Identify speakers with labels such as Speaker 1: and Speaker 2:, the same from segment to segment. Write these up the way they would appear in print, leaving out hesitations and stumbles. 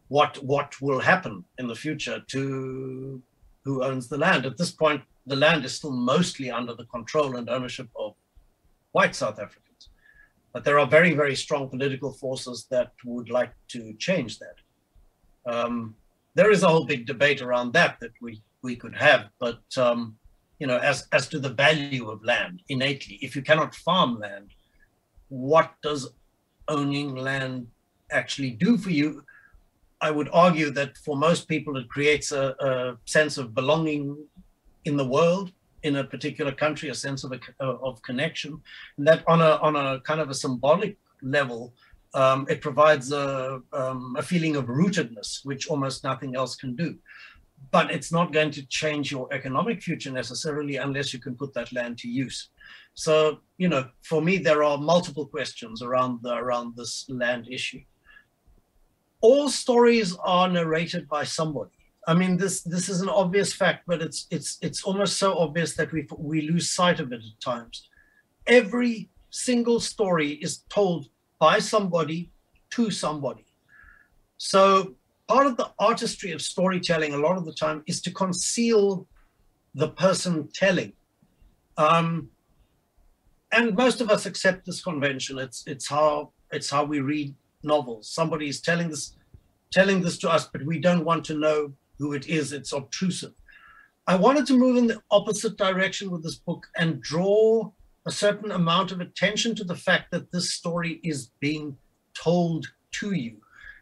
Speaker 1: what will happen in the future to who owns the land. At this point, the land is still mostly under the control and ownership of white South Africans. But there are very, very strong political forces that would like to change that. There is a whole big debate around that we could have, but as to the value of land innately, if you cannot farm land, what does owning land actually do for you? I would argue that for most people, it creates a sense of belonging in the world, in a particular country, a sense of connection, and that on a kind of a symbolic level, it provides a feeling of rootedness, which almost nothing else can do. But it's not going to change your economic future necessarily unless you can put that land to use. So, for me, there are multiple questions around this land issue. All stories are narrated by somebody. I mean, this is an obvious fact, but it's almost so obvious that we lose sight of it at times. Every single story is told by somebody to somebody. So part of the artistry of storytelling a lot of the time is to conceal the person telling. And most of us accept this convention. It's how we read novels. Somebody is telling this to us, but we don't want to know who it is. It's obtrusive. I wanted to move in the opposite direction with this book and draw a certain amount of attention to the fact that this story is being told to you,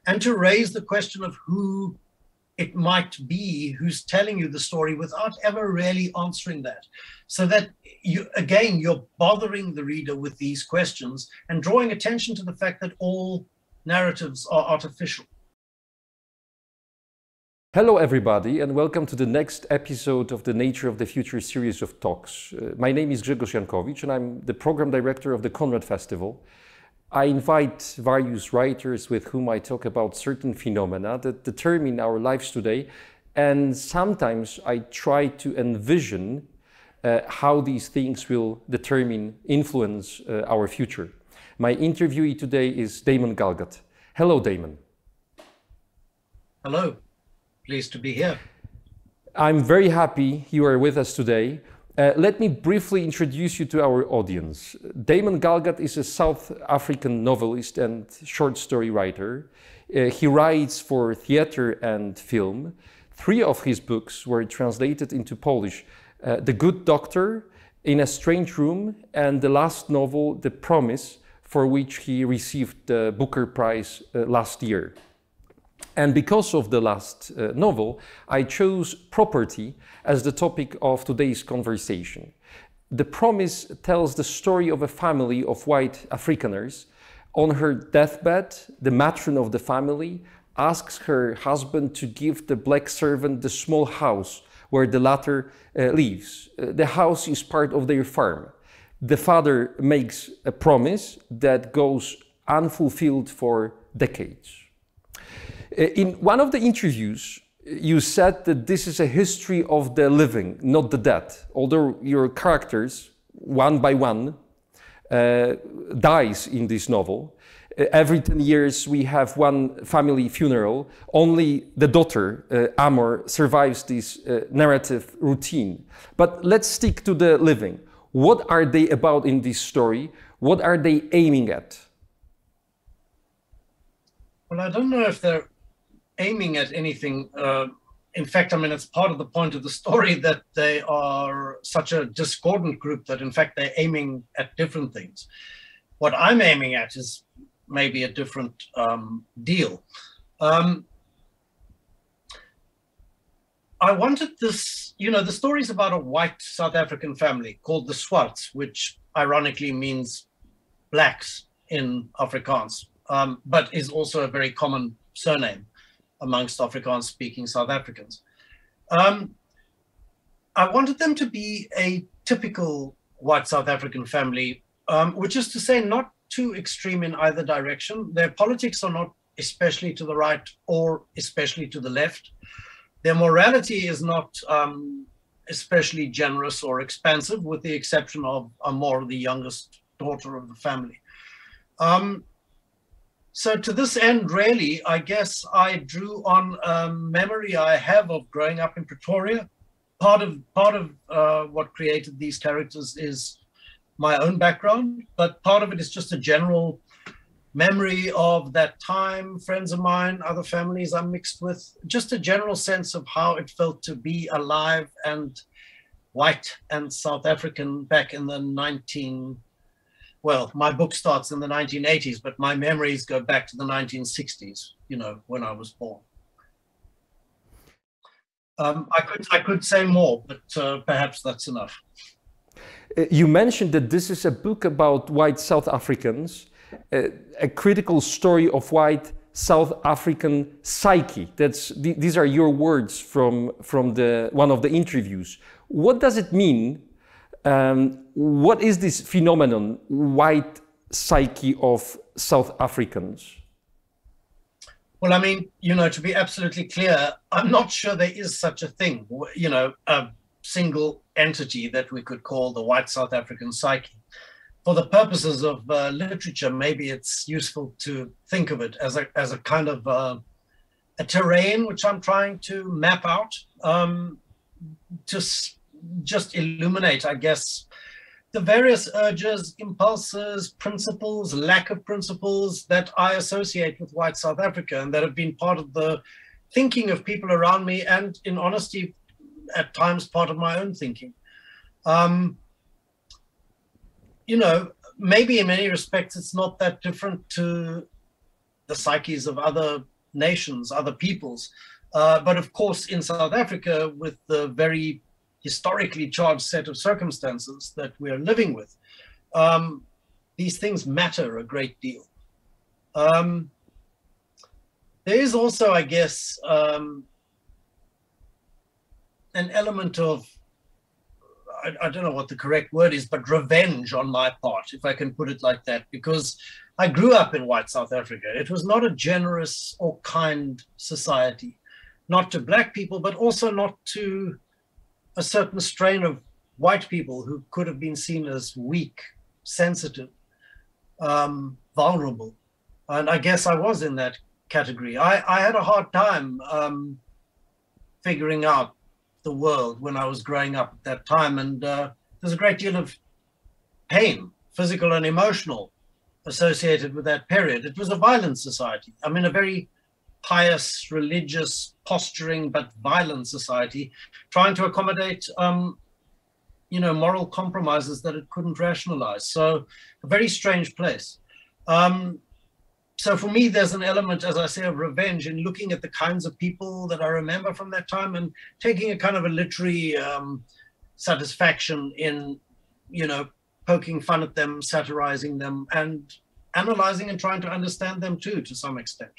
Speaker 1: and to raise the question of who it might be who's telling you the story without ever really answering that. So that you're bothering the reader with these questions and drawing attention to the fact that all narratives are artificial.
Speaker 2: Hello everybody, and welcome to the next episode of the Nature of the Future series of talks. My name is Grzegorz Jankowicz and I'm the program director of the Conrad Festival. I invite various writers with whom I talk about certain phenomena that determine our lives today, and sometimes I try to envision how these things will influence our future. My interviewee today is Damonen Galgutem. Hello, Damon.
Speaker 1: Hello. Pleased to be here.
Speaker 2: I'm very happy you are with us today. Let me briefly introduce you to our audience. Damonen Galgutem is a South African novelist and short story writer. He writes for theater and film. 3 of his books were translated into Polish: The Good Doctor, In a Strange Room, and the last novel, The Promise, for which he received the Booker Prize last year. And because of the last novel, I chose property as the topic of today's conversation. The Promise tells the story of a family of white Afrikaners. On her deathbed, the matron of the family asks her husband to give the black servant the small house where the latter lives. The house is part of their farm. The father makes a promise that goes unfulfilled for decades. In one of the interviews, you said that this is a history of the living, not the dead. Although your characters, one by one, dies in this novel. Every 10 years we have one family funeral. Only the daughter, Amor, survives this narrative routine. But let's stick to the living. What are they about in this story? What are they aiming at?
Speaker 1: Well, I don't know if they're aiming at anything. In fact, I mean, it's part of the point of the story that they are such a discordant group that in fact they're aiming at different things. What I'm aiming at is maybe a different deal. I wanted this, the story is about a white South African family called the Swarts, which ironically means blacks in Afrikaans, but is also a very common surname amongst Afrikaans-speaking South Africans. I wanted them to be a typical white South African family, which is to say not too extreme in either direction. Their politics are not especially to the right or especially to the left. Their morality is not especially generous or expansive, with the exception of Amor, the youngest daughter of the family. So to this end, really, I guess I drew on a memory I have of growing up in Pretoria. Part of what created these characters is my own background, but part of it is just a general memory of that time, friends of mine, other families I'm mixed with, just a general sense of how it felt to be alive and white and South African back in the well, my book starts in the 1980s, but my memories go back to the 1960s, you know, when I was born. I could say more, but perhaps that's enough.
Speaker 2: You mentioned that this is a book about white South Africans, a critical story of white South African psyche. These are your words from one of the interviews. What does it mean? What is this phenomenon, white psyche of South Africans?
Speaker 1: Well, I mean, you know, to be absolutely clear, I'm not sure there is such a thing, you know, a single entity that we could call the white South African psyche. For the purposes of literature, maybe it's useful to think of it as a kind of a terrain which I'm trying to map out, to just illuminate, I guess, the various urges, impulses, principles, lack of principles that I associate with white South Africa and that have been part of the thinking of people around me and, in honesty, at times part of my own thinking. You know, maybe in many respects it's not that different to the psyches of other nations, other peoples. But of course, in South Africa, with the very historically charged set of circumstances that we are living with, these things matter a great deal. There is also, I guess, an element of, I don't know what the correct word is, but revenge on my part, if I can put it like that, because I grew up in white South Africa. It was not a generous or kind society, not to black people, but also not to a certain strain of white people who could have been seen as weak, sensitive, vulnerable. And I guess I was in that category. I had a hard time figuring out the world when I was growing up at that time. And there's a great deal of pain, physical and emotional, associated with that period. It was a violent society. I mean, a very pious, religious, posturing, but violent society, trying to accommodate, you know, moral compromises that it couldn't rationalize. So a very strange place. So for me, there's an element, as I say, of revenge in looking at the kinds of people that I remember from that time and taking a kind of a literary satisfaction in, you know, poking fun at them, satirizing them, and analyzing and trying to understand them too, to some extent.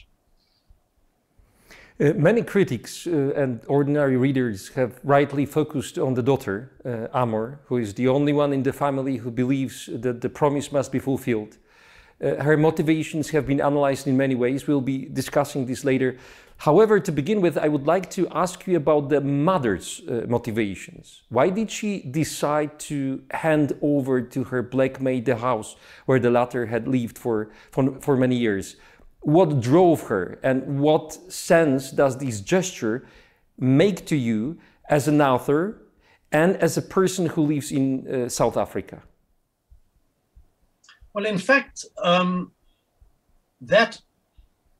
Speaker 2: Many critics and ordinary readers have rightly focused on the daughter, Amor, who is the only one in the family who believes that the promise must be fulfilled. Her motivations have been analyzed in many ways. We'll be discussing this later. However, to begin with, I would like to ask you about the mother's motivations. Why did she decide to hand over to her black maid the house where the latter had lived for many years? What drove her, and what sense does this gesture make to you as an author and as a person who lives in South Africa?
Speaker 1: Well, in fact, that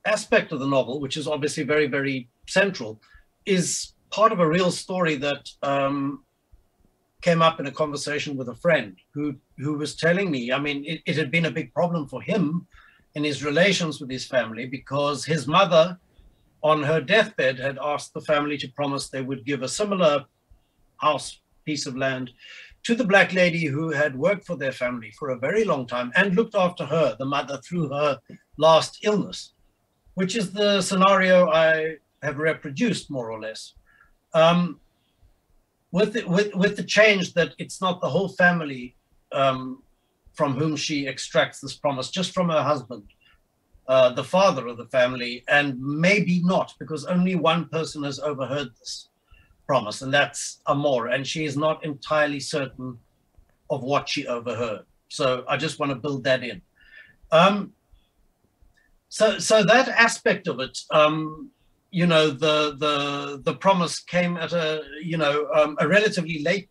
Speaker 1: aspect of the novel, which is obviously very, very central, is part of a real story that came up in a conversation with a friend who was telling me, I mean, it had been a big problem for him in his relations with his family, because his mother on her deathbed had asked the family to promise they would give a similar house, piece of land, to the black lady who had worked for their family for a very long time and looked after her, the mother, through her last illness, which is the scenario I have reproduced more or less. With the change that it's not the whole family from whom she extracts this promise, just from her husband, the father of the family, and maybe not, because only one person has overheard this promise, and that's Amor, and she is not entirely certain of what she overheard. So I just want to build that in. So that aspect of it, you know, the promise came at a relatively late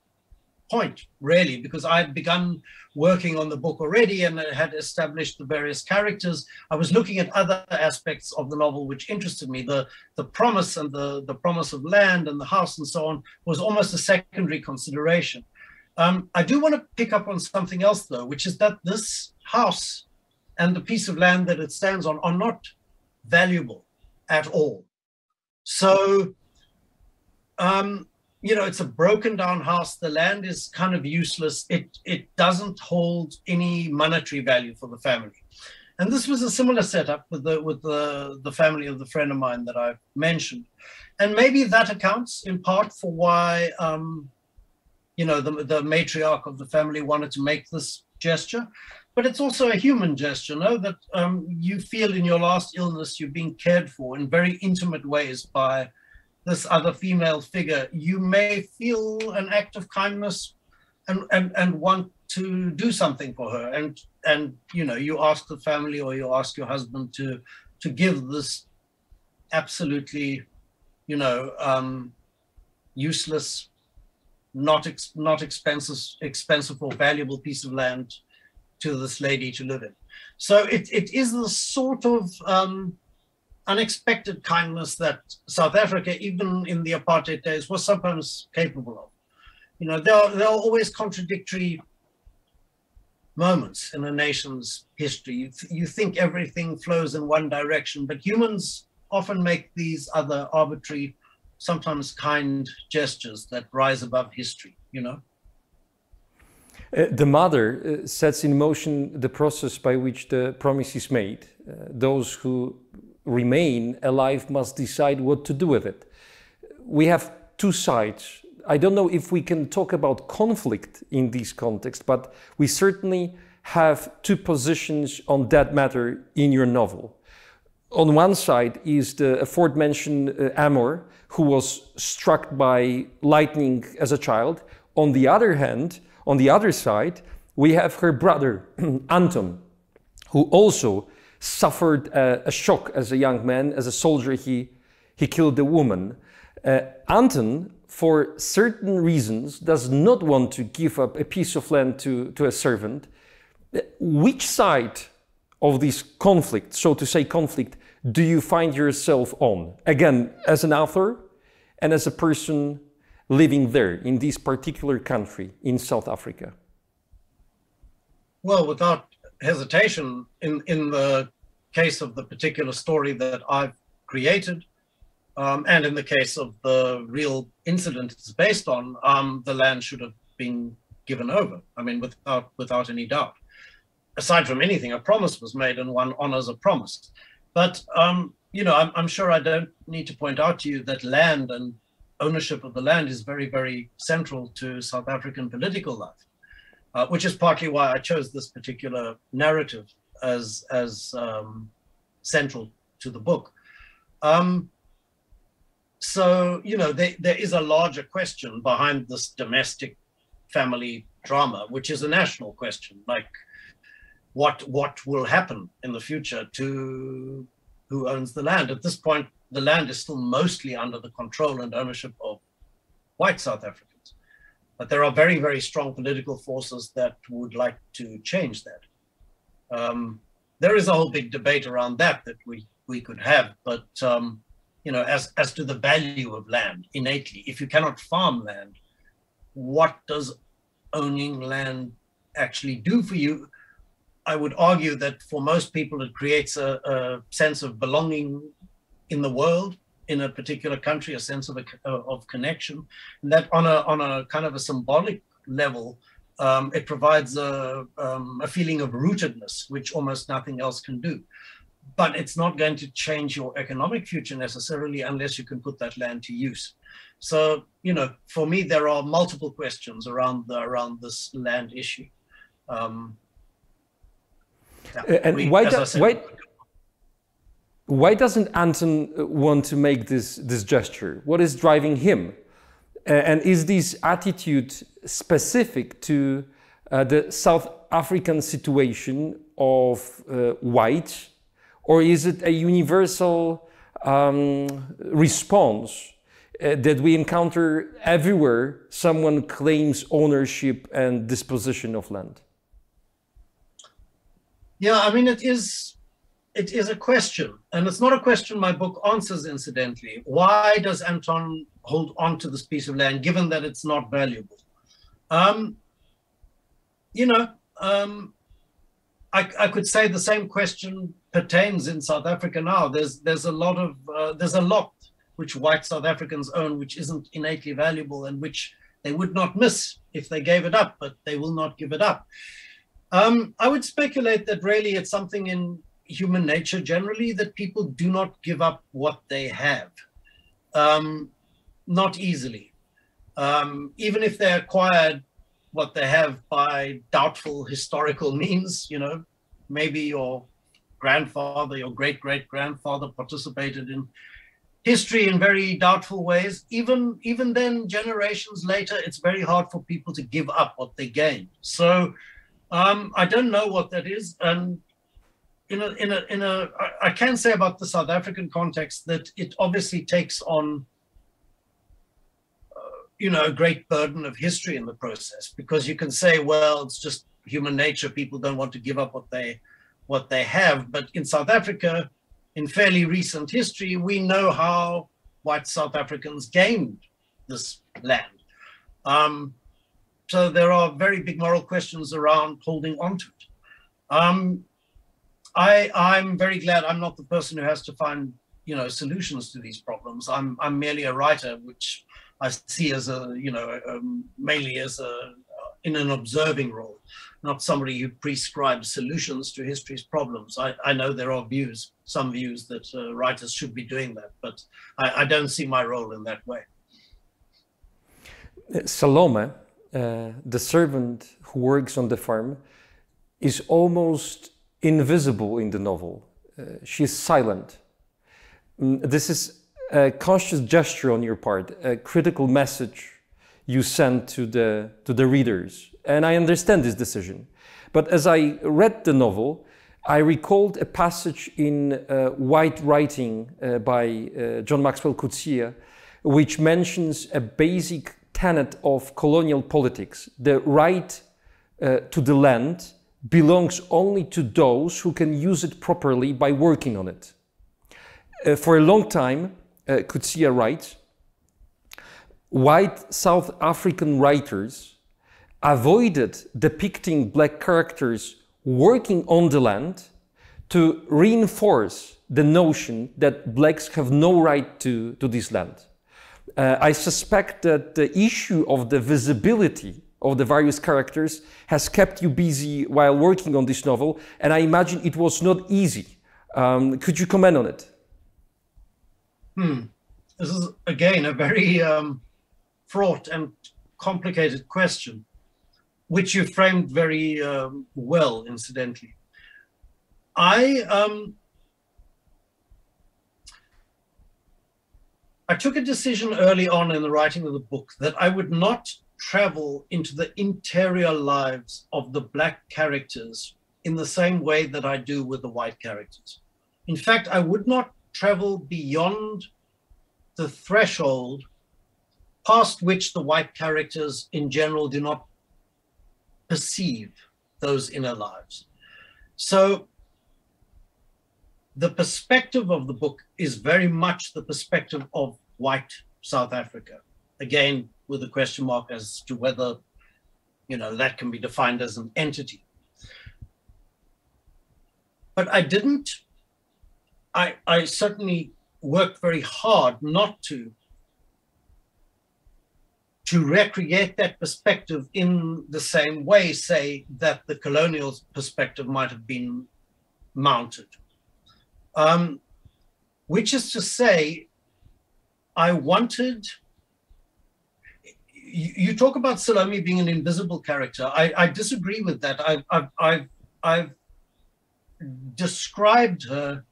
Speaker 1: point, really, because I had begun working on the book already and had established the various characters. I was looking at other aspects of the novel which interested me. The promise and the promise of land and the house and so on was almost a secondary consideration. I do want to pick up on something else, though, which is that this house and the piece of land that it stands on are not valuable at all. So, you know, it's a broken down house. The land is kind of useless. It doesn't hold any monetary value for the family. And this was a similar setup with the family of the friend of mine that I've mentioned. And maybe that accounts in part for why, you know, the matriarch of the family wanted to make this gesture. But it's also a human gesture, no? That you feel in your last illness you're being cared for in very intimate ways by this other female figure. You may feel an act of kindness and want to do something for her. And you know, you ask the family or you ask your husband to give this absolutely, you know, useless, not expensive or valuable piece of land to this lady to live in. So it is the sort of unexpected kindness that South Africa, even in the apartheid days, was sometimes capable of. You know, there are always contradictory moments in a nation's history. You think everything flows in one direction, but humans often make these other arbitrary, sometimes kind gestures that rise above history, you know?
Speaker 2: The mother sets in motion the process by which the promise is made. Those who remain alive must decide what to do with it. We have two sides. I don't know if we can talk about conflict in this context, but we certainly have two positions on that matter in your novel. On one side is the aforementioned Amor, who was struck by lightning as a child. On the other hand, on the other side, we have her brother, Anton, who also suffered a shock as a young man. As a soldier, he killed a woman. Anton, for certain reasons, does not want to give up a piece of land to a servant. Which side of this conflict, so to say conflict, do you find yourself on? Again, as an author and as a person living there in this particular country in South Africa?
Speaker 1: Well, without hesitation, in the case of the particular story that I've created, and in the case of the real incident it's based on, the land should have been given over. I mean, without any doubt. Aside from anything, a promise was made and one honors a promise. But, you know, I'm sure I don't need to point out to you that land and ownership of the land is very, very central to South African political life, which is partly why I chose this particular narrative as central to the book. So, you know, there is a larger question behind this domestic family drama, which is a national question, like what will happen in the future to who owns the land. At this point, the land is still mostly under the control and ownership of white South Africans. But there are very, very strong political forces that would like to change that. There is a whole big debate around that we could have, but you know, as to the value of land innately, if you cannot farm land, what does owning land actually do for you? I would argue that for most people, it creates a sense of belonging in the world, in a particular country, a sense of connection, and that on a kind of a symbolic level, it provides a feeling of rootedness, which almost nothing else can do. But it's not going to change your economic future necessarily unless you can put that land to use. So, you know, for me, there are multiple questions around this land issue.
Speaker 2: And why doesn't Anton want to make this gesture? What is driving him? And is this attitude specific to the South African situation of white, Or is it a universal response that we encounter everywhere someone claims ownership and disposition of land?
Speaker 1: Yeah, I mean, it is a question, and it's not a question my book answers, incidentally. Why does Anton hold on to this piece of land, given that it's not valuable? I could say the same question pertains in South Africa now. There's a lot which white South Africans own, which isn't innately valuable and which they would not miss if they gave it up, but they will not give it up. I would speculate that really it's something in human nature generally that people do not give up what they have, not easily. Even if they acquired what they have by doubtful historical means, maybe your grandfather, your great-great-grandfather participated in history in very doubtful ways. Even then, generations later, it's very hard for people to give up what they gained. So I don't know what that is. And I can say about the South African context that it obviously takes on a great burden of history in the process, because you can say, well, it's just human nature. People don't want to give up what they have. But in South Africa, in fairly recent history, we know how white South Africans gained this land. So there are very big moral questions around holding on to it. I'm very glad I'm not the person who has to find, solutions to these problems. I'm merely a writer, which I see as mainly as in an observing role, not somebody who prescribes solutions to history's problems. I know there are some views that writers should be doing that, but I don't see my role in that way.
Speaker 2: Salome, the servant who works on the farm, is almost invisible in the novel. She is silent. This is a conscious gesture on your part, a critical message you send to the readers. And I understand this decision. But as I read the novel, I recalled a passage in White Writing by John Maxwell Coetzee, which mentions a basic tenet of colonial politics. The right to the land belongs only to those who can use it properly by working on it. For a long time, Coetzee writes, white South African writers avoided depicting black characters working on the land to reinforce the notion that blacks have no right to this land. I suspect that the issue of the visibility of the various characters has kept you busy while working on this novel, and I imagine it was not easy. Could you comment on it?
Speaker 1: This is, again, a very fraught and complicated question, which you framed very well, incidentally. I took a decision early on in the writing of the book that I would not travel into the interior lives of the black characters in the same way that I do with the white characters. In fact, I would not travel beyond the threshold past which the white characters in general do not perceive those inner lives. So the perspective of the book is very much the perspective of white South Africa. Again, with a question mark as to whether, that can be defined as an entity. But I certainly worked very hard not to recreate that perspective in the same way, say, that the colonial perspective might have been mounted. Which is to say, I wanted, you talk about Salome being an invisible character. I disagree with that. I've described her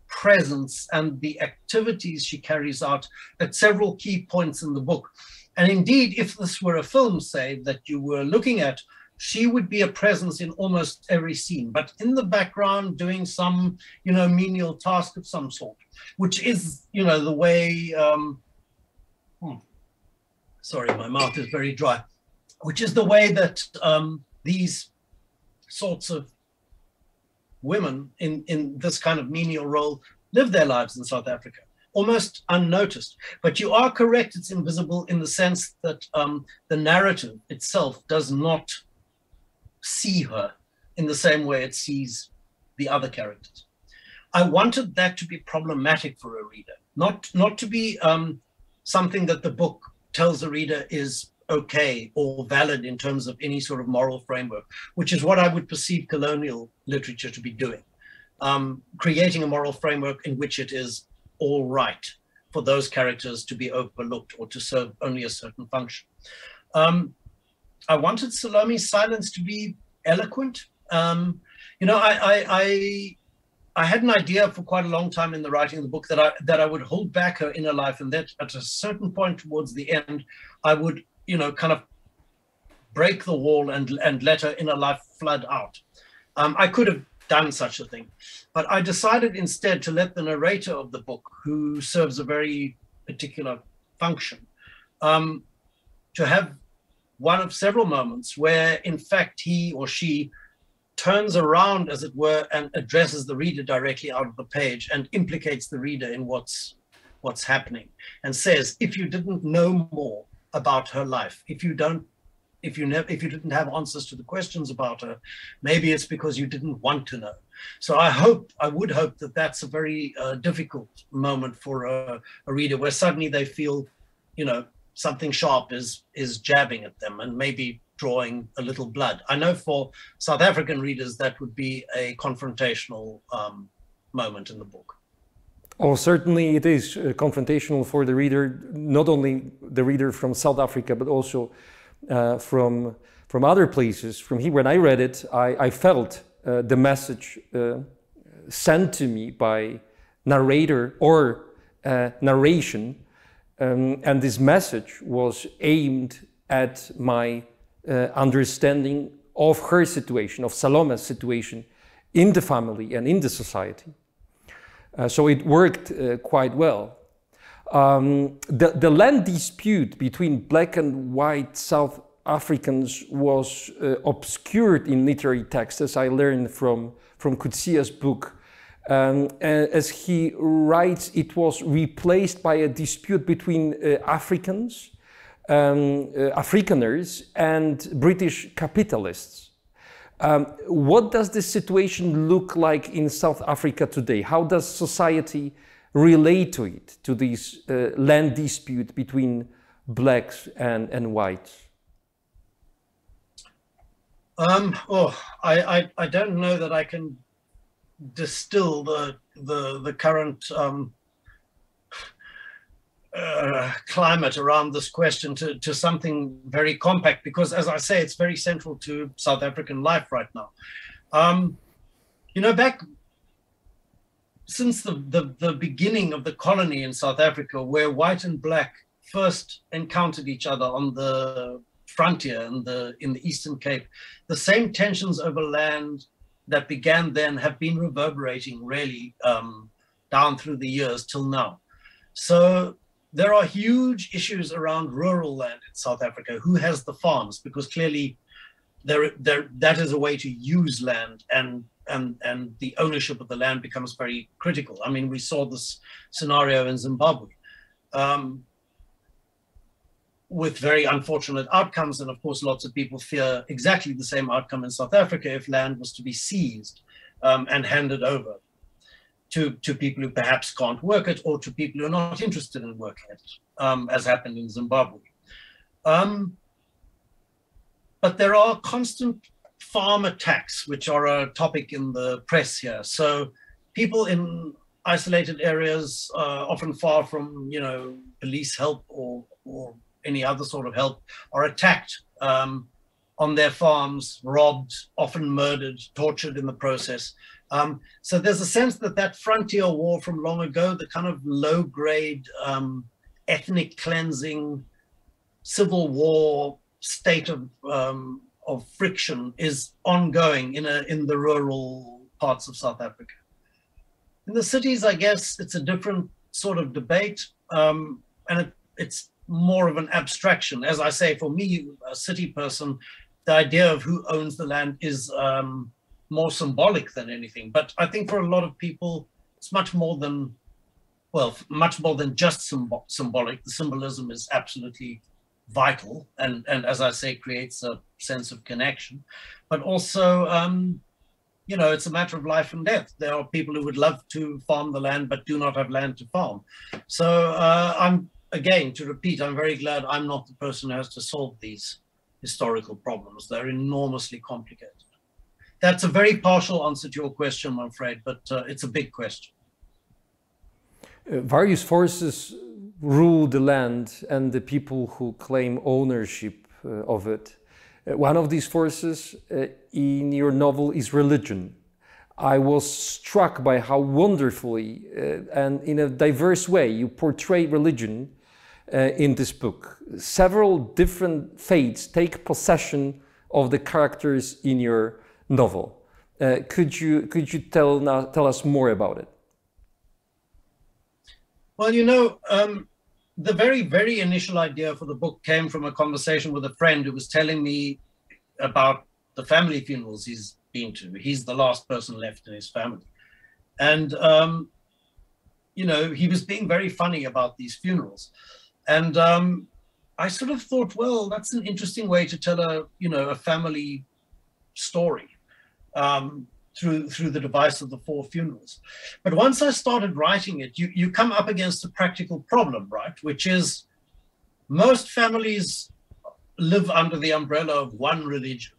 Speaker 1: presence and the activities she carries out at several key points in the book. And indeed, if this were a film, say, that you were looking at, she would be a presence in almost every scene, but in the background doing some, menial task of some sort, which is, the way, sorry, my mouth is very dry, which is the way that these sorts of women in this kind of menial role live their lives in South Africa, almost unnoticed. But you are correct, it's invisible in the sense that the narrative itself does not see her in the same way it sees the other characters. I wanted that to be problematic for a reader, not to be something that the book tells the reader is okay or valid in terms of any sort of moral framework, which is what I would perceive colonial literature to be doing, creating a moral framework in which it is all right for those characters to be overlooked or to serve only a certain function. I wanted Salome's silence to be eloquent. I had an idea for quite a long time in the writing of the book that I would hold back her inner life, and that at a certain point towards the end, I would, kind of break the wall and let her inner life flood out. I could have done such a thing, but I decided instead to let the narrator of the book, who serves a very particular function, to have one of several moments where, in fact, he or she turns around, as it were, and addresses the reader directly out of the page and implicates the reader in what's happening, and says, if you didn't know more about her life, if you didn't have answers to the questions about her, maybe it's because you didn't want to know. So I would hope that that's a very difficult moment for a reader, where suddenly they feel, something sharp is jabbing at them and maybe drawing a little blood. I know for South African readers that would be a confrontational moment in the book.
Speaker 2: Oh, certainly it is confrontational for the reader, not only the reader from South Africa, but also from other places. From here, when I read it, I felt the message sent to me by narrator or narration. And this message was aimed at my understanding of her situation, of Salome's situation in the family and in the society. So it worked quite well. The land dispute between black and white South Africans was obscured in literary texts, as I learned from Kutsia's book. As he writes, it was replaced by a dispute between Africans, Afrikaners, and British capitalists. What does this situation look like in South Africa today? How does society relate to it, to this land dispute between blacks and whites?
Speaker 1: I don't know that I can distill the current climate around this question to something very compact, because, as I say, it's very central to South African life right now. Back since the beginning of the colony in South Africa, where white and black first encountered each other on the frontier in the Eastern Cape, the same tensions over land that began then have been reverberating really down through the years till now. So there are huge issues around rural land in South Africa. Who has the farms? Because clearly that is a way to use land, and the ownership of the land becomes very critical. I mean, we saw this scenario in Zimbabwe with very unfortunate outcomes. And of course, lots of people fear exactly the same outcome in South Africa if land was to be seized and handed over to people who perhaps can't work it, or to people who are not interested in working it, as happened in Zimbabwe. But there are constant farm attacks, which are a topic in the press here. So people in isolated areas, often far from, police help or any other sort of help, are attacked on their farms, robbed, often murdered, tortured in the process. So there's a sense that frontier war from long ago, the kind of low-grade ethnic cleansing, civil war state friction is ongoing in the rural parts of South Africa. In the cities, I guess it's a different sort of debate, and it's more of an abstraction. As I say, for me, a city person, the idea of who owns the land is more symbolic than anything. But I think for a lot of people, it's much more than, well, much more than just symbolic. The symbolism is absolutely vital, and as I say, creates a sense of connection. But also, you know, it's a matter of life and death. There are people who would love to farm the land, but do not have land to farm. So again, to repeat, I'm very glad I'm not the person who has to solve these historical problems. They're enormously complicated. That's a very partial answer to your question, I'm afraid, but it's a big question.
Speaker 2: Various forces rule the land and the people who claim ownership of it. One of these forces in your novel is religion. I was struck by how wonderfully and in a diverse way you portray religion in this book. Several different faiths take possession of the characters in your novel. Could you tell us more about it?
Speaker 1: Well, you know, the very initial idea for the book came from a conversation with a friend who was telling me about the family funerals he's been to. He's the last person left in his family. And, you know, he was being very funny about these funerals. And I sort of thought, well, that's an interesting way to tell a family story through the device of the 4 funerals. But once I started writing it, you come up against a practical problem, right? Which is most families live under the umbrella of one religion.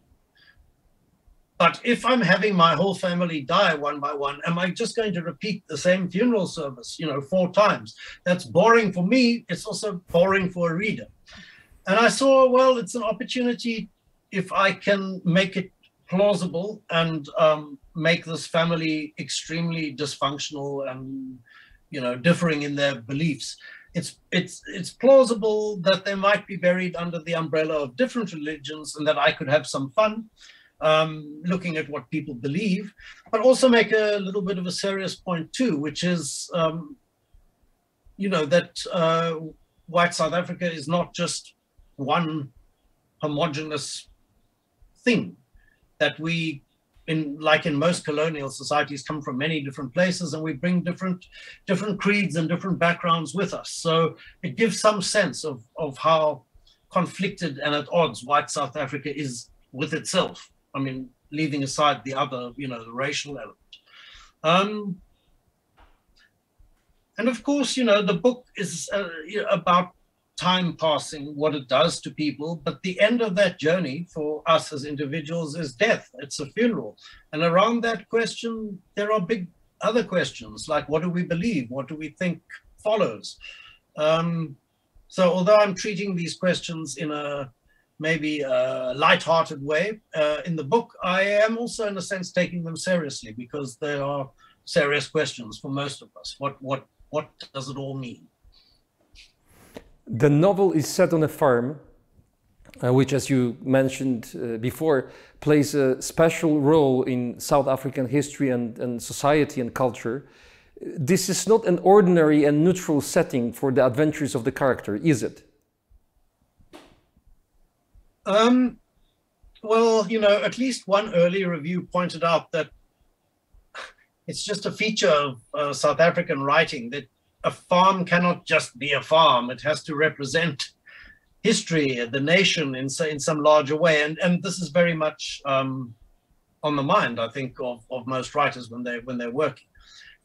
Speaker 1: But if I'm having my whole family die one by one, am I just going to repeat the same funeral service, 4 times? That's boring for me. It's also boring for a reader. And I saw, well, it's an opportunity if I can make it plausible and make this family extremely dysfunctional and, differing in their beliefs. It's plausible that they might be buried under the umbrella of different religions and that I could have some fun looking at what people believe, but also make a little bit of a serious point too, which is, that white South Africa is not just one homogeneous thing, that we, like in most colonial societies, come from many different places and we bring different creeds and different backgrounds with us. So it gives some sense of how conflicted and at odds white South Africa is with itself. I mean, leaving aside the other, the racial element. And of course, the book is about time passing, what it does to people, but the end of that journey for us as individuals is death. It's a funeral. And around that question, there are big other questions, like what do we believe? What do we think follows? So although I'm treating these questions in a maybe a light-hearted way, in the book, I am also in a sense taking them seriously because they are serious questions for most of us. What does it all mean?
Speaker 2: The novel is set on a farm, which, as you mentioned before, plays a special role in South African history and society and culture. This is not an ordinary and neutral setting for the adventures of the character, is it?
Speaker 1: Well, at least one early review pointed out that it's just a feature of South African writing that a farm cannot just be a farm. It has to represent history, the nation in some larger way. And this is very much on the mind, I think, of most writers when they're working.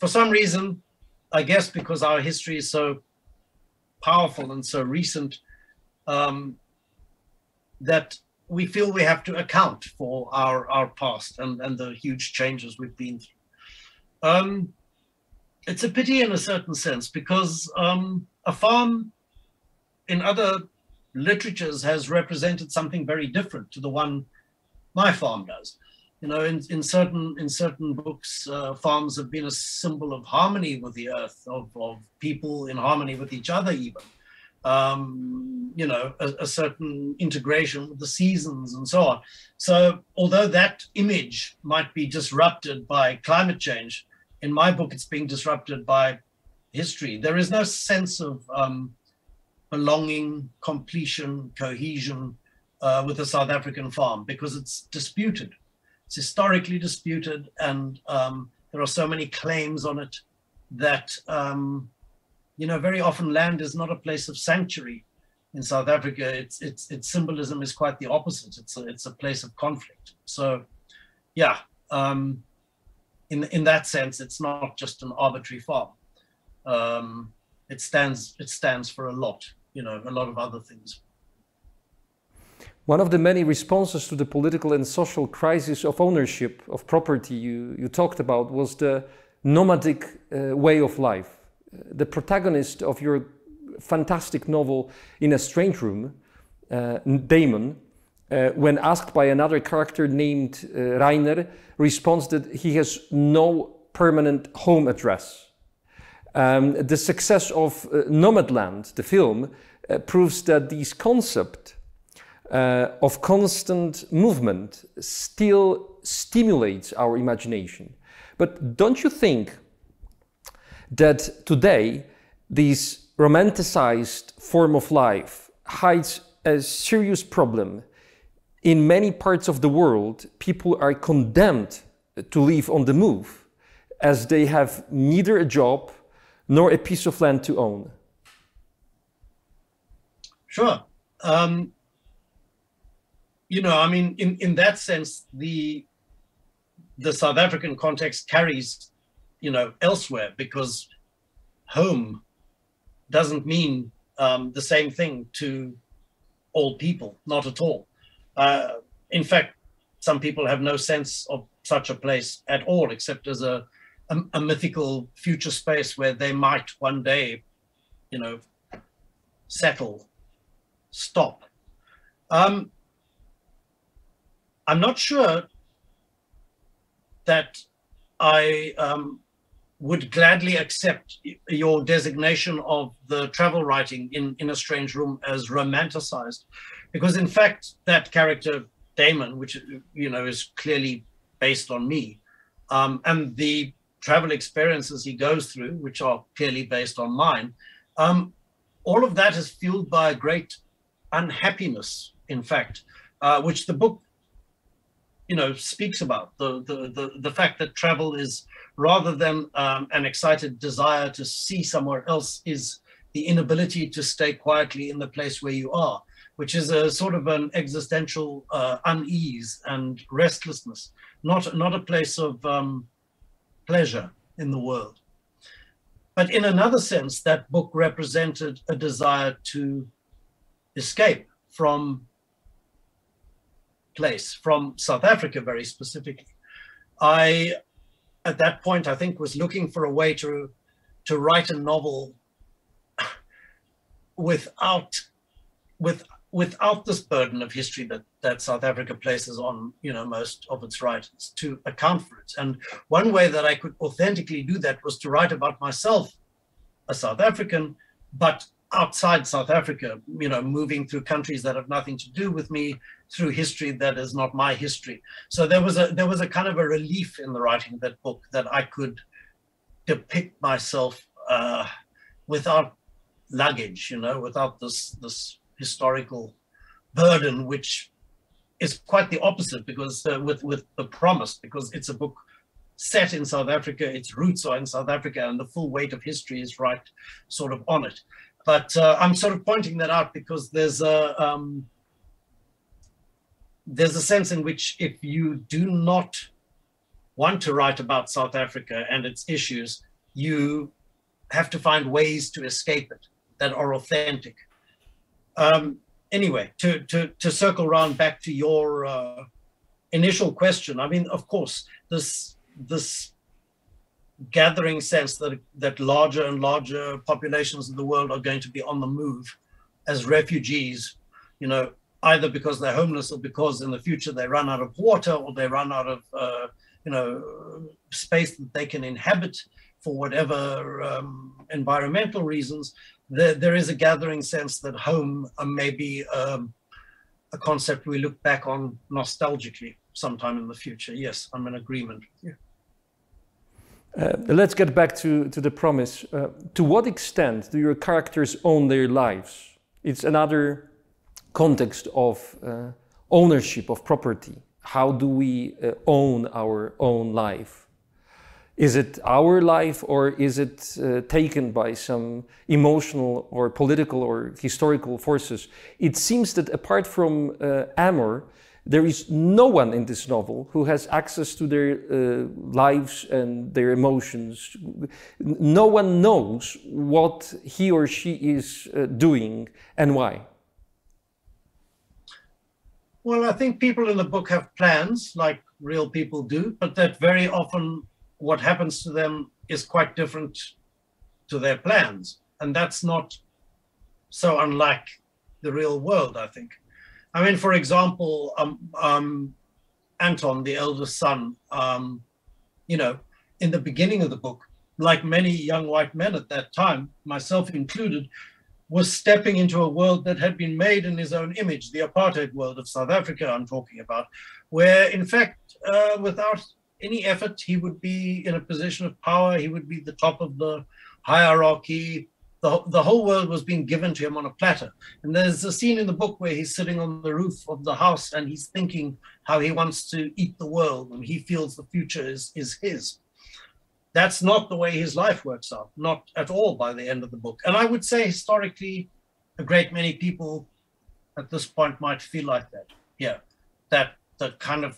Speaker 1: For some reason, I guess because our history is so powerful and so recent, that we feel we have to account for our past and the huge changes we've been through. It's a pity in a certain sense because a farm in other literatures has represented something very different to the one my farm does. In certain books, farms have been a symbol of harmony with the earth, of people in harmony with each other even. you know, a certain integration with the seasons and so on. So although that image might be disrupted by climate change, in my book, it's being disrupted by history. There is no sense of belonging, completion, cohesion with the South African farm, because it's disputed. It's historically disputed, and there are so many claims on it that, you know, very often land is not a place of sanctuary in South Africa. Its symbolism is quite the opposite. It's a place of conflict. So, yeah, in that sense, it's not just an arbitrary farm. It stands for a lot, you know, a lot of other things.
Speaker 2: One of the many responses to the political and social crisis of ownership of property you talked about was the nomadic way of life. The protagonist of your fantastic novel In a Strange Room, Damon, when asked by another character named Rainer, responds that he has no permanent home address. The success of Nomadland, the film, proves that this concept of constant movement still stimulates our imagination. But don't you think that today this romanticized form of life hides a serious problem? In many parts of the world, people are condemned to live on the move, as they have neither a job nor a piece of land to own.
Speaker 1: Sure. You know, I mean, in that sense, the South African context carries, you know, elsewhere, because home doesn't mean the same thing to all people, not at all. In fact, some people have no sense of such a place at all, except as a mythical future space where they might one day, you know, settle, stop. I'm not sure that I would gladly accept your designation of the travel writing in A Strange Room as romanticized, because in fact that character Damon, which, you know, is clearly based on me, and the travel experiences he goes through, which are clearly based on mine, all of that is fueled by a great unhappiness, in fact, which the book, you know, speaks about. The fact that travel is, rather than an excited desire to see somewhere else, is the inability to stay quietly in the place where you are, which is a sort of an existential unease and restlessness, not a place of pleasure in the world. But in another sense, that book represented a desire to escape from place, from South Africa very specifically. I, at that point, I think, was looking for a way to write a novel without this burden of history that South Africa places on, you know, most of its writers, to account for it. And one way that I could authentically do that was to write about myself, a South African, but outside South Africa, you know, moving through countries that have nothing to do with me, through history that is not my history. So there was a kind of a relief in the writing of that book, that I could depict myself without luggage, you know, without this historical burden, which is quite the opposite, because with The Promise, because it's a book set in South Africa, its roots are in South Africa, and the full weight of history is right sort of on it. But I'm sort of pointing that out because there's a sense in which, if you do not want to write about South Africa and its issues, you have to find ways to escape it that are authentic. Anyway, to circle around back to your initial question, I mean, of course, this gathering sense that larger and larger populations of the world are going to be on the move as refugees, you know, either because they're homeless or because in the future they run out of water, or they run out of, you know, space that they can inhabit for whatever environmental reasons. there is a gathering sense that home may be a concept we look back on nostalgically sometime in the future. Yes, I'm in agreement with you.
Speaker 2: Let's get back to the promise. To what extent do your characters own their lives? It's another context of ownership of property. How do we own our own life? Is it our life, or is it taken by some emotional or political or historical forces? It seems that apart from Amor, there is no one in this novel who has access to their lives and their emotions. No one knows what he or she is doing and why.
Speaker 1: Well, I think people in the book have plans, like real people do, but that very often what happens to them is quite different to their plans. And that's not so unlike the real world, I think. I mean, for example, Anton, the eldest son, you know, in the beginning of the book, like many young white men at that time, myself included, was stepping into a world that had been made in his own image, the apartheid world of South Africa I'm talking about, where in fact, without any effort, he would be in a position of power, he would be the top of the hierarchy. The whole world was being given to him on a platter. And there's a scene in the book where he's sitting on the roof of the house and he's thinking how he wants to eat the world and he feels the future is his. That's not the way his life works out, not at all by the end of the book. And I would say historically, a great many people at this point might feel like that. Yeah, that the kind of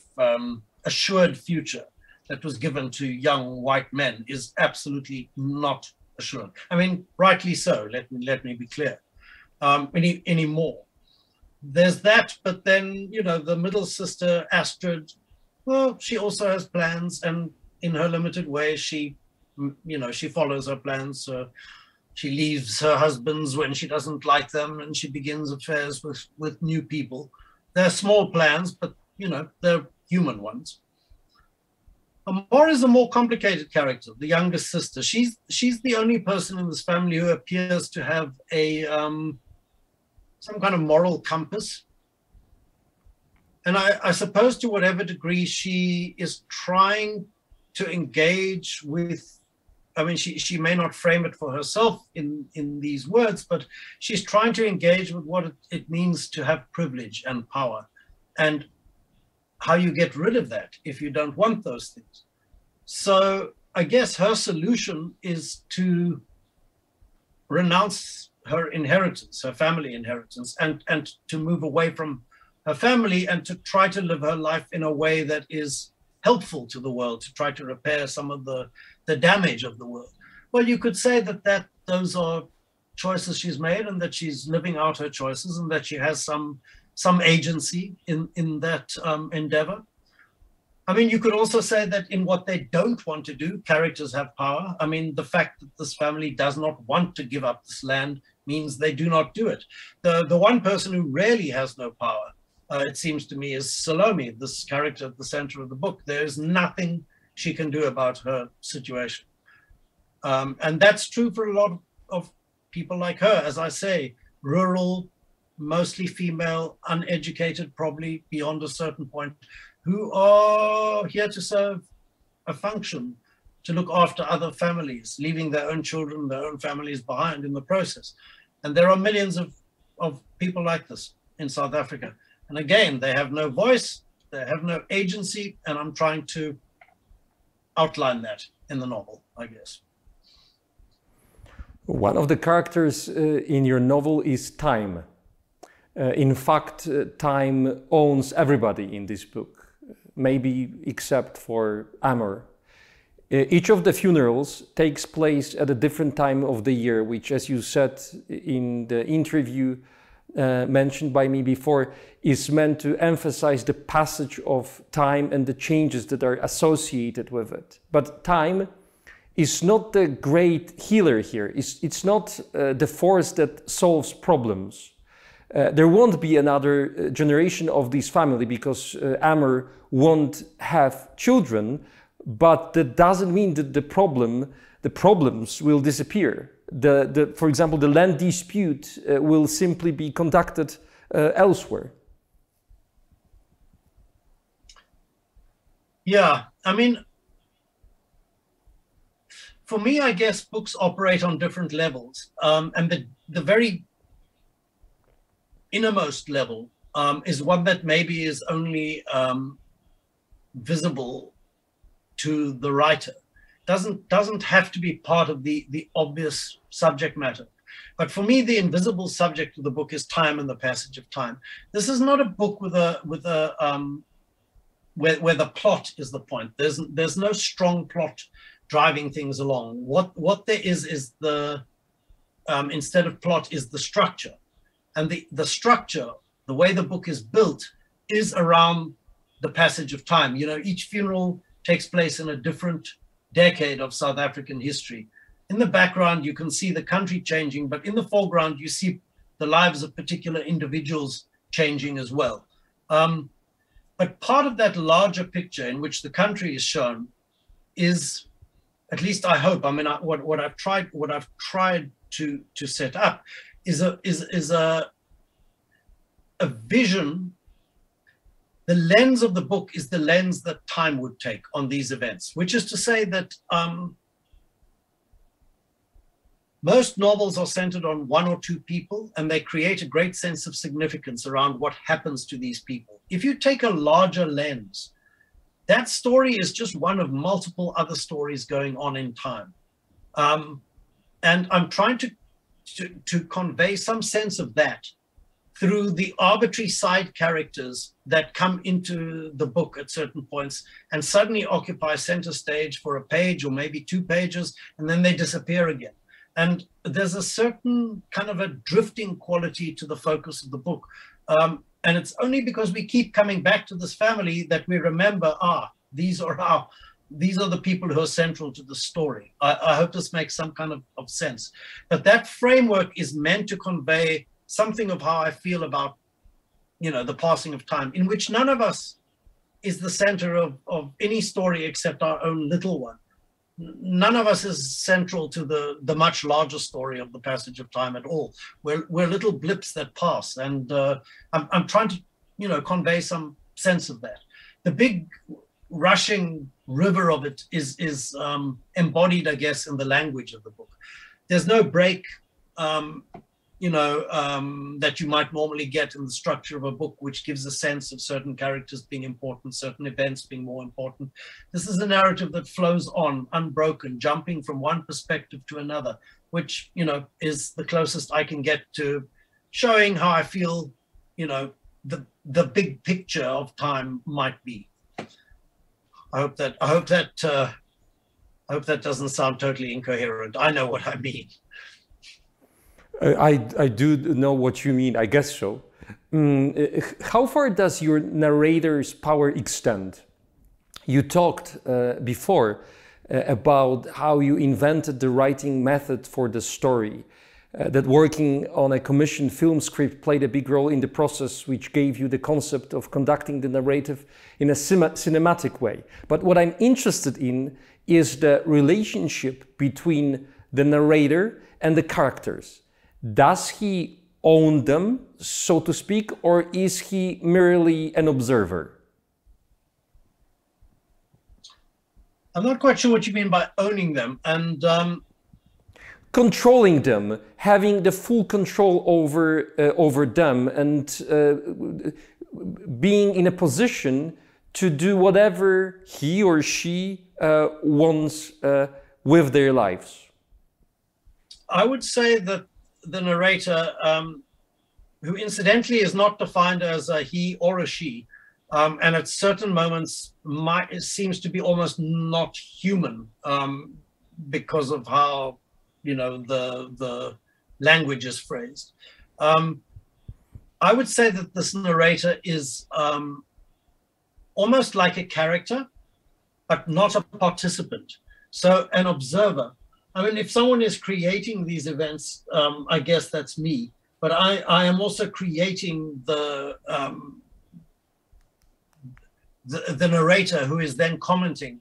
Speaker 1: assured future that was given to young white men is absolutely not assured. I mean, rightly so, let me be clear, anymore. There's that, but then, you know, the middle sister, Astrid, well, she also has plans, and in her limited way, she, you know, she follows her plans. She leaves her husbands when she doesn't like them, and she begins affairs with new people. They're small plans, but, you know, they're human ones. Amor is a more complicated character, the youngest sister. She's the only person in this family who appears to have a some kind of moral compass. And I suppose to whatever degree she is trying to engage with, I mean, she may not frame it for herself in these words, but she's trying to engage with what it means to have privilege and power, and how you get rid of that if you don't want those things. So I guess her solution is to renounce her inheritance, her family inheritance, and to move away from her family and to try to live her life in a way that is helpful to the world, to try to repair some of the damage of the world. Well, you could say that those are choices she's made, and that she's living out her choices, and that she has some agency in that endeavor. I mean, you could also say that in what they don't want to do, characters have power. I mean, the fact that this family does not want to give up this land means they do not do it. The one person who really has no power, it seems to me, is Salome, this character at the center of the book. There is nothing she can do about her situation. And that's true for a lot of people like her, as I say, rural, mostly female, uneducated, probably beyond a certain point, who are here to serve a function, to look after other families, leaving their own children, their own families behind in the process. And there are millions of people like this in South Africa. And again, they have no voice, they have no agency, and I'm trying to outline that in the novel, I guess.
Speaker 2: One of the characters in your novel is time. In fact, time owns everybody in this book, maybe except for Amor. Each of the funerals takes place at a different time of the year, which, as you said in the interview mentioned by me before, is meant to emphasize the passage of time and the changes that are associated with it. But time is not the great healer here. It's not the force that solves problems. There won't be another generation of this family because Amor won't have children, but that doesn't mean that the problems will disappear. for example, the land dispute will simply be conducted elsewhere.
Speaker 1: Yeah, I mean, for me, I guess books operate on different levels. And the very innermost level is one that maybe is only visible to the writer. Doesn't have to be part of the obvious subject matter. But for me, the invisible subject of the book is time and the passage of time. This is not a book where the plot is the point. There's no strong plot driving things along. What there is the instead of plot is the structure, and the structure, the way the book is built, is around the passage of time. You know, each funeral takes place in a different decade of South African history. In the background, you can see the country changing, but in the foreground, you see the lives of particular individuals changing as well. But part of that larger picture in which the country is shown is, at least I hope, I mean, what I've tried to set up is a vision. The lens of the book is the lens that time would take on these events, which is to say that most novels are centered on one or two people, and they create a great sense of significance around what happens to these people. If you take a larger lens, that story is just one of multiple other stories going on in time. And I'm trying to convey some sense of that through the arbitrary side characters that come into the book at certain points and suddenly occupy center stage for a page or maybe 2 pages, and then they disappear again. And there's a certain kind of a drifting quality to the focus of the book. And it's only because we keep coming back to this family that we remember, these are the people who are central to the story. I hope this makes some kind of sense. But that framework is meant to convey something of how I feel about, you know, the passing of time, in which none of us is the center of any story except our own little one. None of us is central to the much larger story of the passage of time at all. We're little blips that pass, and I'm trying to, you know, convey some sense of that. The big rushing river of it is embodied, I guess, in the language of the book. There's no break, that you might normally get in the structure of a book, which gives a sense of certain characters being important, certain events being more important. This is a narrative that flows on, unbroken, jumping from one perspective to another, which, you know, is the closest I can get to showing how I feel, you know, the big picture of time might be. I hope that doesn't sound totally incoherent. I know what I mean.
Speaker 2: I do know what you mean, I guess so. How far does your narrator's power extend? You talked before about how you invented the writing method for the story, that working on a commissioned film script played a big role in the process, which gave you the concept of conducting the narrative in a cinematic way. But what I'm interested in is the relationship between the narrator and the characters. Does he own them, so to speak, or is he merely an observer?
Speaker 1: I'm not quite sure what you mean by owning them, and
Speaker 2: controlling them, having the full control over them, and being in a position to do whatever he or she wants with their lives.
Speaker 1: I would say that the narrator, who incidentally is not defined as a he or a she, and at certain moments seems to be almost not human because of how, you know, the language is phrased. I would say that this narrator is almost like a character, but not a participant. So an observer. I mean, if someone is creating these events, I guess that's me. But I am also creating the narrator, who is then commenting,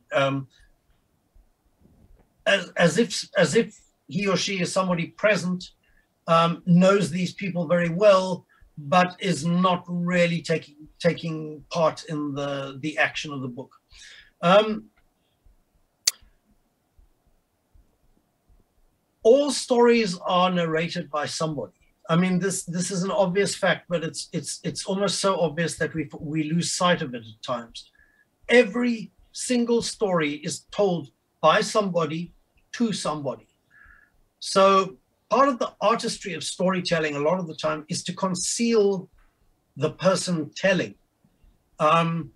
Speaker 1: as if he or she is somebody present, knows these people very well, but is not really taking part in the action of the book. All stories are narrated by somebody. I mean, this is an obvious fact, but it's almost so obvious that we lose sight of it at times. Every single story is told by somebody to somebody. So part of the artistry of storytelling a lot of the time is to conceal the person telling. And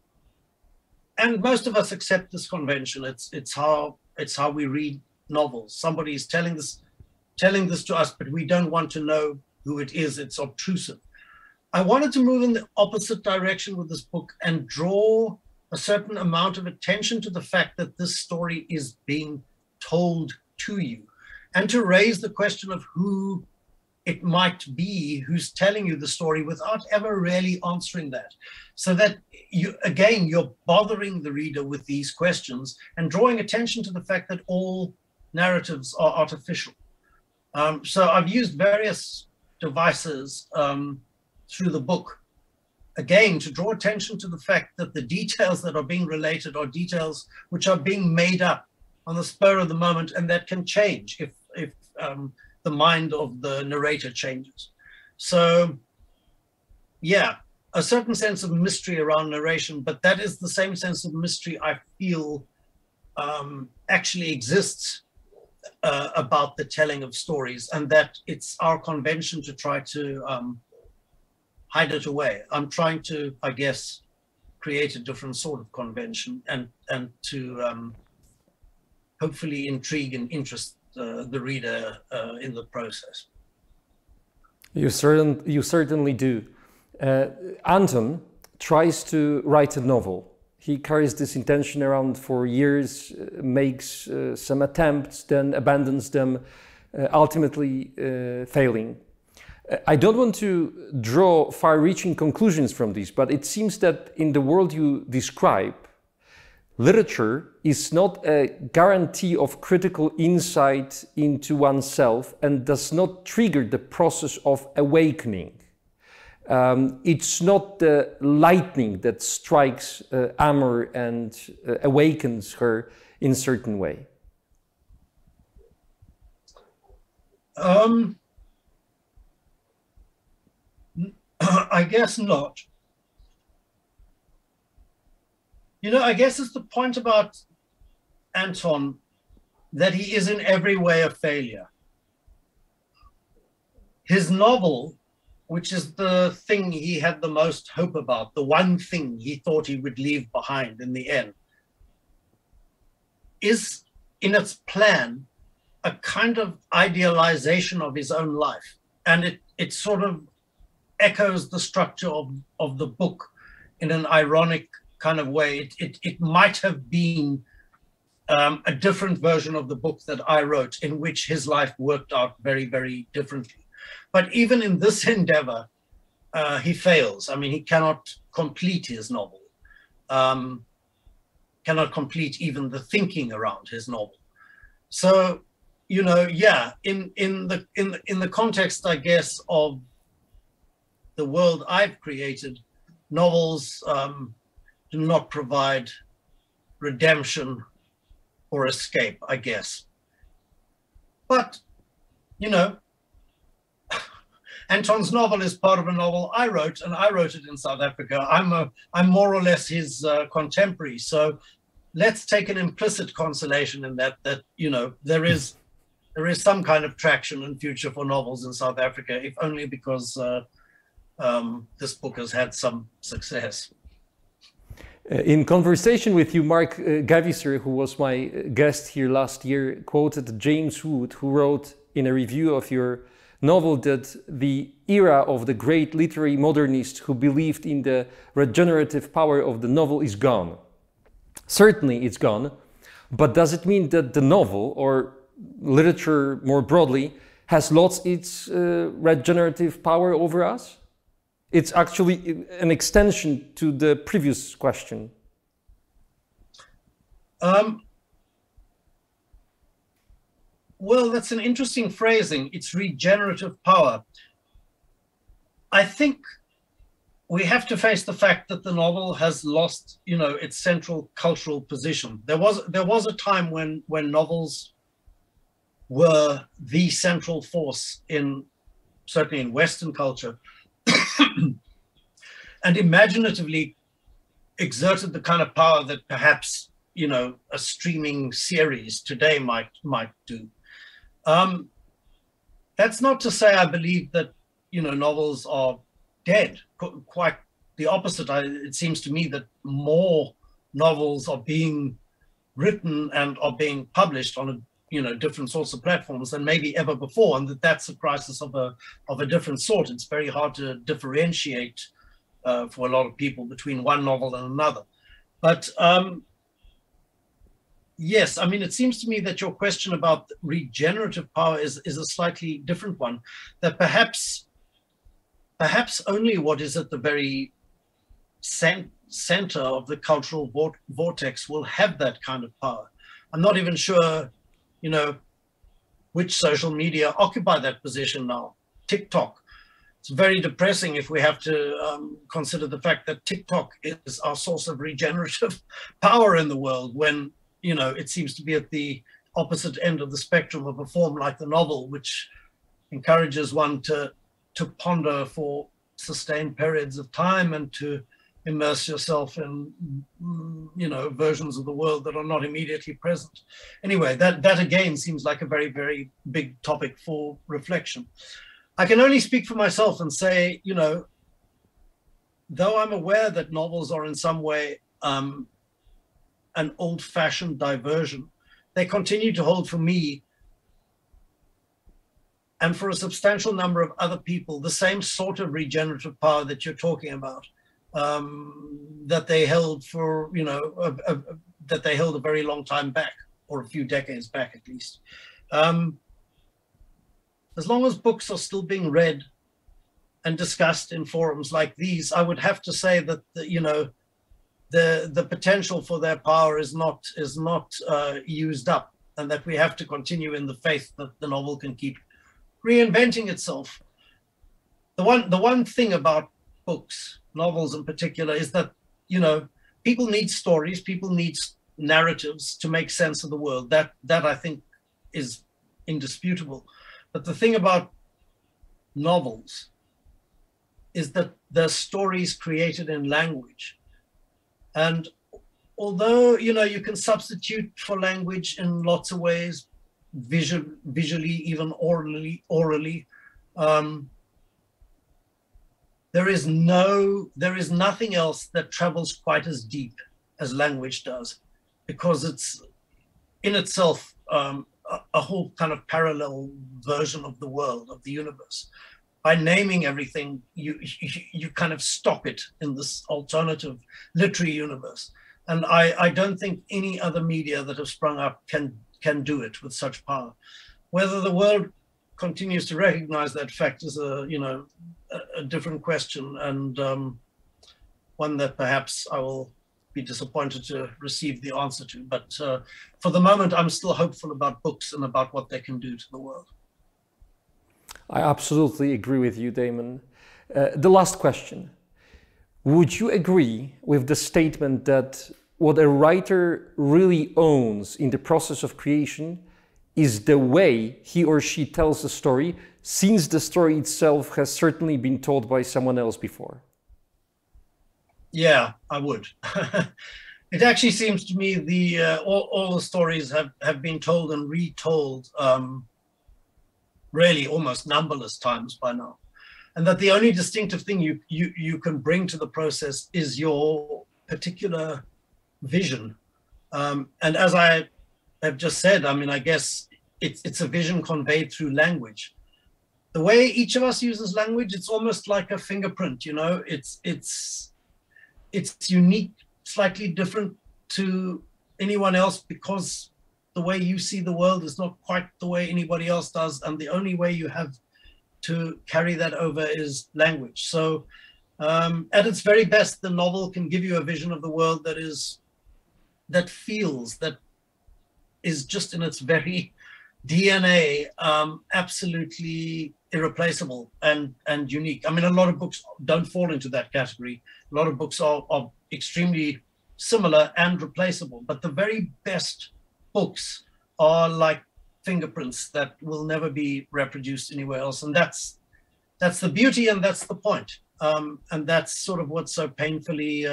Speaker 1: most of us accept this convention. It's how we read novels. Somebody is telling this to us, but we don't want to know who it is. It's obtrusive. I wanted to move in the opposite direction with this book and draw a certain amount of attention to the fact that this story is being told to you, and to raise the question of who it might be who's telling you the story without ever really answering that. So that you're bothering the reader with these questions and drawing attention to the fact that all narratives are artificial. So I've used various devices through the book, again, to draw attention to the fact that the details that are being related are details which are being made up on the spur of the moment, and that can change if the mind of the narrator changes. So yeah, a certain sense of mystery around narration, but that is the same sense of mystery I feel actually exists about the telling of stories, and that it's our convention to try to hide it away. I'm trying to, I guess, create a different sort of convention and to hopefully intrigue and interest the reader in the process.
Speaker 2: You certainly do. Anton tries to write a novel. He carries this intention around for years, makes some attempts, then abandons them, ultimately failing. I don't want to draw far-reaching conclusions from this, but it seems that in the world you describe, literature is not a guarantee of critical insight into oneself and does not trigger the process of awakening. It's not the lightning that strikes Amor and awakens her in a certain way.
Speaker 1: I guess not. You know, I guess it's the point about Anton that he is in every way a failure. His novel, which is the thing he had the most hope about, the one thing he thought he would leave behind in the end, is in its plan a kind of idealization of his own life. And it sort of echoes the structure of the book in an ironic kind of way. It might have been a different version of the book that I wrote, in which his life worked out very, very differently. But even in this endeavor, he fails. I mean, he cannot complete his novel, cannot complete even the thinking around his novel. So, you know, yeah, in the context, I guess, of the world I've created, novels do not provide redemption or escape, I guess. But, you know, Anton's novel is part of a novel I wrote, and I wrote it in South Africa. I'm more or less his contemporary. So let's take an implicit consolation in that you know, there is some kind of traction and future for novels in South Africa, if only because this book has had some success.
Speaker 2: In conversation with you, Mark Gavisser, who was my guest here last year, quoted James Wood, who wrote in a review of your novel that the era of the great literary modernists who believed in the regenerative power of the novel is gone. Certainly it's gone, but does it mean that the novel, or literature more broadly, has lost its regenerative power over us? It's actually an extension to the previous question.
Speaker 1: Well, that's an interesting phrasing. It's regenerative power. I think we have to face the fact that the novel has lost, its central cultural position. There was a time when novels were the central force certainly in Western culture, and imaginatively exerted the kind of power that perhaps a streaming series today might do. That's not to say I believe that novels are dead. Quite the opposite. It seems to me that more novels are being written and are being published on different sorts of platforms than maybe ever before, and that's a crisis of a different sort. It's very hard to differentiate for a lot of people between one novel and another. But yes, I mean, it seems to me that your question about regenerative power is a slightly different one, that perhaps only what is at the very center of the cultural vortex will have that kind of power. I'm not even sure, which social media occupy that position now. TikTok. It's very depressing if we have to consider the fact that TikTok is our source of regenerative power in the world, when it seems to be at the opposite end of the spectrum of a form like the novel, which encourages one to ponder for sustained periods of time and to immerse yourself in versions of the world that are not immediately present. Anyway, that again seems like a very, very big topic for reflection. I can only speak for myself and say, though I'm aware that novels are in some way an old-fashioned diversion, they continue to hold for me and for a substantial number of other people the same sort of regenerative power that you're talking about, that they held for, that they held a very long time back, or a few decades back at least. As long as books are still being read and discussed in forums like these, I would have to say that the potential for their power is not used up, and that we have to continue in the faith that the novel can keep reinventing itself. The one thing about books, novels in particular, is that people need stories, people need narratives to make sense of the world. That I think is indisputable. But the thing about novels is that they're stories created in language. And although, you can substitute for language in lots of ways, visually, even orally, there is nothing else that travels quite as deep as language does, because it's in itself a whole kind of parallel version of the world, of the universe. By naming everything, you kind of stop it in this alternative literary universe. And I don't think any other media that have sprung up can do it with such power. Whether the world continues to recognize that fact is a different question, and one that perhaps I will be disappointed to receive the answer to. But for the moment, I'm still hopeful about books and about what they can do to the world.
Speaker 2: I absolutely agree with you, Damon. The last question. Would you agree with the statement that what a writer really owns in the process of creation is the way he or she tells the story, since the story itself has certainly been told by someone else before?
Speaker 1: Yeah, I would. It actually seems to me all the stories have been told and retold really almost numberless times by now. And that the only distinctive thing you can bring to the process is your particular vision. And as I have just said, I mean, I guess it's a vision conveyed through language. The way each of us uses language, it's almost like a fingerprint, it's unique, slightly different to anyone else, because the way you see the world is not quite the way anybody else does. And the only way you have to carry that over is language. So at its very best, the novel can give you a vision of the world that is just in its very DNA absolutely irreplaceable and unique. I mean, a lot of books don't fall into that category. A lot of books are extremely similar and replaceable, but the very best books are like fingerprints that will never be reproduced anywhere else. And that's the beauty, and that's the point. And that's sort of what's so painfully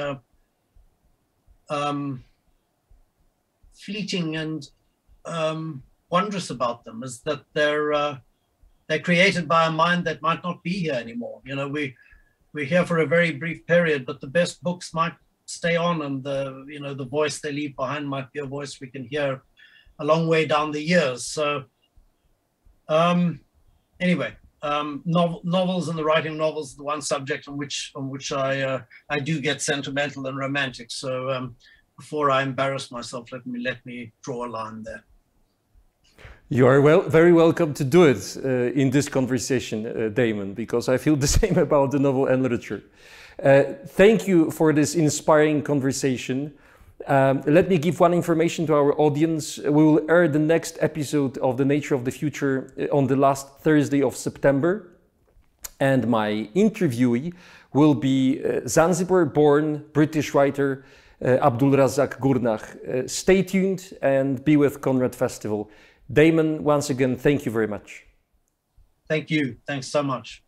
Speaker 1: fleeting and wondrous about them, is that they're created by a mind that might not be here anymore. You know, we're here for a very brief period, but the best books might stay on, and the voice they leave behind might be a voice we can hear a long way down the years. So anyway, novels and the writing of novels is the one subject on which I do get sentimental and romantic. So before I embarrass myself, let me draw a line there.
Speaker 2: You are very welcome to do it in this conversation, Damon, because I feel the same about the novel and literature. Thank you for this inspiring conversation. Let me give one information to our audience. We will air the next episode of The Nature of the Future on the last Thursday of September. And my interviewee will be Zanzibar-born British writer Abdul Razak Gurnah. Stay tuned and be with Conrad Festival. Damon, once again, thank you very much.
Speaker 1: Thank you. Thanks so much.